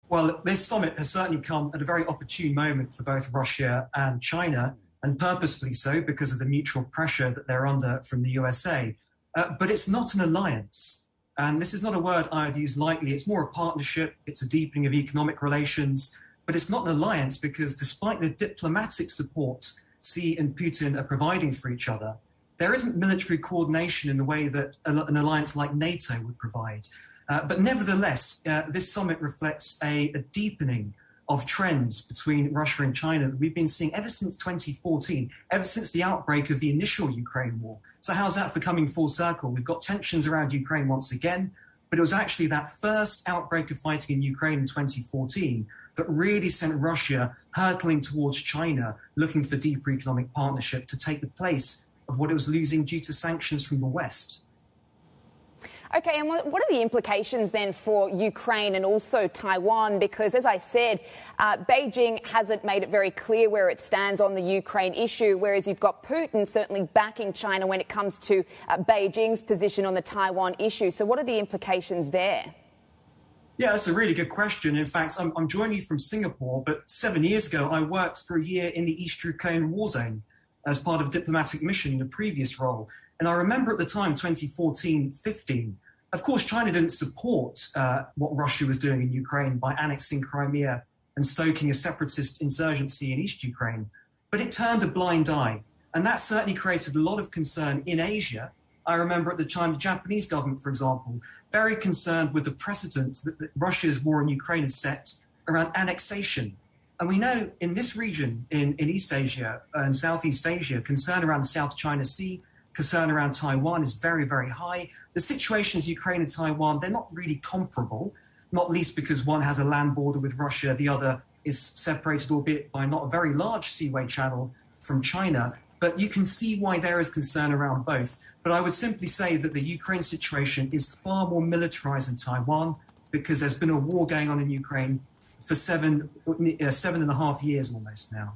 Well, this summit has certainly come at a very opportune moment for both Russia and China, and purposefully so because of the mutual pressure that they're under from the USA. But it's not an alliance. And this is not a word I would use lightly. It's more a partnership. It's a deepening of economic relations. But it's not an alliance because despite the diplomatic support Xi and Putin are providing for each other, there isn't military coordination in the way that an alliance like NATO would provide. But nevertheless, this summit reflects a deepening of trends between Russia and China that we've been seeing ever since 2014, ever since the outbreak of the initial Ukraine war. So how's that for coming full circle? We've got tensions around Ukraine once again, but it was actually that first outbreak of fighting in Ukraine in 2014 that really sent Russia hurtling towards China, looking for deeper economic partnership to take the place of what it was losing due to sanctions from the West. OK, and what are the implications then for Ukraine and also Taiwan? Because, as I said, Beijing hasn't made it very clear where it stands on the Ukraine issue, whereas you've got Putin certainly backing China when it comes to Beijing's position on the Taiwan issue. So what are the implications there? Yeah, that's a really good question. In fact, I'm joining you from Singapore, but 7 years ago, I worked for a year in the East Ukraine war zone as part of a diplomatic mission in a previous role. And I remember at the time, 2014-15, of course, China didn't support what Russia was doing in Ukraine by annexing Crimea and stoking a separatist insurgency in East Ukraine. But it turned a blind eye. And that certainly created a lot of concern in Asia. I remember at the time, the Japanese government, for example, very concerned with the precedent that Russia's war in Ukraine had set around annexation. And we know in this region, in East Asia and Southeast Asia, concern around the South China Sea, concern around Taiwan is very, very high. The situations Ukraine and Taiwan, they're not really comparable, not least because one has a land border with Russia, the other is separated, albeit by not a very large seaway channel from China. But you can see why there is concern around both. But I would simply say that the Ukraine situation is far more militarized than Taiwan because there's been a war going on in Ukraine for 7.5 years almost now.